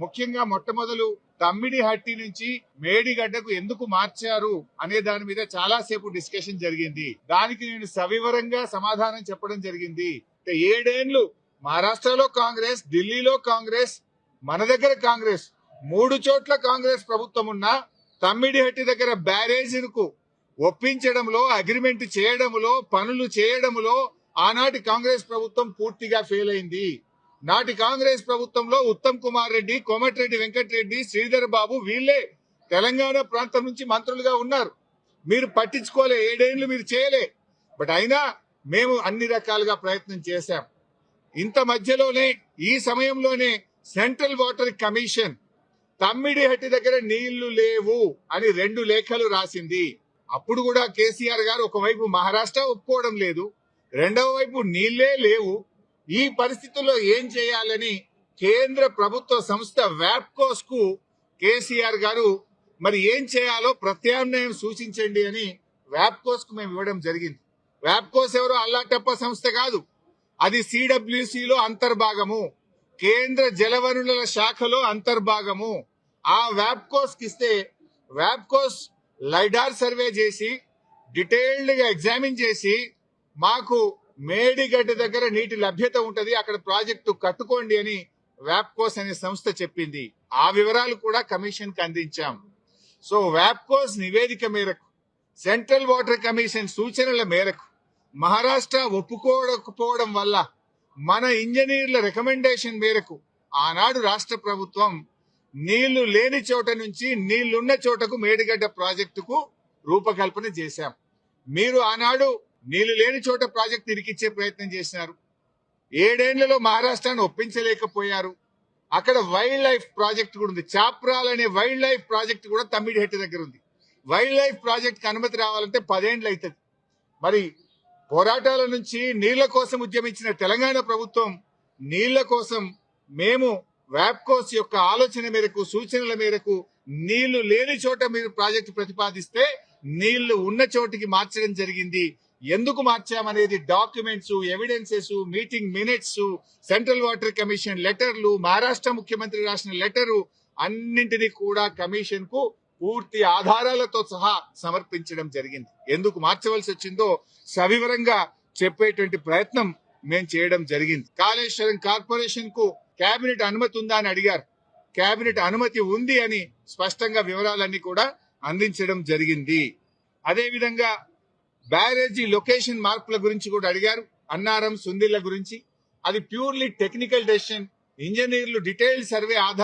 ముఖ్యంగా మొట్టమొదలు తమ్మిడిహట్టి నుంచి మేడిగడ్డకు ఎందుకు మార్చారు అనే దాని మీద చాలా సేపు డిస్కషన్ జరిగింది. దానికి నేను సవివరంగా సమాధానం చెప్పడం జరిగింది. 7 ఏళ్లు మహారాష్ట్రలో కాంగ్రెస్, ఢిల్లీలో కాంగ్రెస్, మన దగ్గర కాంగ్రెస్, 3 చోట్ల కాంగ్రెస్ ప్రభుత్వం ఉన్నా తమ్మిడిహట్టి దగ్గర బ్యారేజీలకు ఒప్పించడంలో, అగ్రిమెంట్ చేయడంలో, పనులు చేయడంలో ఆనాటి కాంగ్రెస్ ప్రభుత్వం పూర్తిగా ఫెయిల్ అయింది. నాటి కాంగ్రెస్ ప్రభుత్వంలో ఉత్తమ్ కుమార్ రెడ్డి, కోమటిరెడ్డి వెంకటరెడ్డి, శ్రీధర్ బాబు వీళ్లే తెలంగాణ ప్రాంతం నుంచి మంత్రులుగా ఉన్నారు. మీరు పట్టించుకోలే, 7 ఏళ్లు మీరు చేయలే. బట్ అయినా మేము అన్ని రకాలుగా ప్రయత్నం చేశాం. ఇంత మధ్యలోనే, ఈ సమయంలోనే సెంట్రల్ వాటర్ కమిషన్ తమ్మిడిహట్టి దగ్గర నీళ్లు లేవు అని 2 లేఖలు రాసింది. అప్పుడు కూడా కేసీఆర్ గారు ఒకవైపు మహారాష్ట్ర ఒప్పుకోవడం లేదు, రెండవ వైపు నీళ్లే లేవు. ఈ పరిస్థితుల్లో ఏం చేయాలని కేంద్ర ప్రభుత్వ సంస్థ వ్యాప్కోస్ కు కేసీఆర్ గారు మరి ఏం చేయాలో ప్రత్యామ్నాయం సూచించండి అని వ్యాప్కోస్ కు మేము ఇవ్వడం జరిగింది. వ్యాప్కోస్ ఎవరో అల్లాటప్ప సంస్థ కాదు, అది సిడబ్ల్యూసిలో అంతర్భాగము, కేంద్ర జలవనరుల శాఖలో అంతర్భాగము. ఆ వ్యాప్కోస్ కి ఇస్తే వ్యాప్కోస్ లైడార్ సర్వే చేసి డీటెయిల్డ్ గా ఎగ్జామిన్ చేసి మాకు మేడిగడ్డ దగ్గర నీటి లభ్యత ఉంటది, అక్కడ ప్రాజెక్టు కట్టుకోండి అని వ్యాప్కోస్ అనే సంస్థ చెప్పింది. ఆ వివరాలు కూడా కమిషన్ కి అందించాం. సో వ్యాప్కోస్ నివేదిక మేరకు, సెంట్రల్ వాటర్ కమిషన్ సూచనల మేరకు మహారాష్ట్ర ఒప్పుకోకపోవడం వల్ల మన ఇంజనీర్ల రికమెండేషన్ మేరకు ఆనాడు రాష్ట్ర ప్రభుత్వం నీళ్లు లేని చోట నుంచి నీళ్లున్న చోటకు మేడిగడ్డ ప్రాజెక్టుకు రూపకల్పన చేశాం. మీరు ఆనాడు నీళ్లు లేని చోట ప్రాజెక్టు ఇరికిచ్చే ప్రయత్నం చేసినారు. 7 ఏళ్లలో మహారాష్ట్రాన్ని ఒప్పించలేకపోయారు. అక్కడ వైల్డ్ లైఫ్ ప్రాజెక్టు కూడా ఉంది. చాప్రాల్ అనే వైల్డ్ లైఫ్ ప్రాజెక్టు కూడా తమ్మిడిహట్టి దగ్గర ఉంది. వైల్డ్ లైఫ్ ప్రాజెక్టుకి అనుమతి రావాలంటే 10 ఏళ్లు అవుతుంది. మరి పోరాటాల నుంచి నీళ్ల కోసం ఉద్యమించిన తెలంగాణ ప్రభుత్వం నీళ్ల కోసం మేము వ్యాప్కోస్ యొక్క ఆలోచన మేరకు, సూచనల మేరకు నీళ్లు లేని చోట మీరు ప్రాజెక్టు ప్రతిపాదిస్తే నీళ్లు ఉన్న చోటికి మార్చడం జరిగింది. ఎందుకు మార్చామనేది documents, evidences, meeting minutes, central water commission లెటర్లు, మహారాష్ట్ర ముఖ్యమంత్రి రాసిన లెటరు అన్నింటినీ కూడా కమిషన్ కు పూర్తి ఆధారాలతో సహా సమర్పించడం జరిగింది. ఎందుకు మార్చవలసి వచ్చిందో సవివరంగా చెప్పేటువంటి ప్రయత్నం మేము చేయడం జరిగింది. కాళేశ్వరం కార్పొరేషన్ కు కేబినెట్ అనుమతి ఉందా అని అడిగారు. కేబినెట్ అనుమతి ఉంది అని స్పష్టంగా వివరాలన్నీ కూడా అందించడం జరిగింది. అదేవిధంగా బ్యారేజీ లొకేషన్ మార్పుల గురించి కూడా అడిగారు. అన్నారం, సుందిళ్ల గురించి అది ప్యూర్లీ టెక్నికల్ డెసిషన్. ఇంజనీర్లు డీటెయిల్డ్ సర్వే ఆధారంగా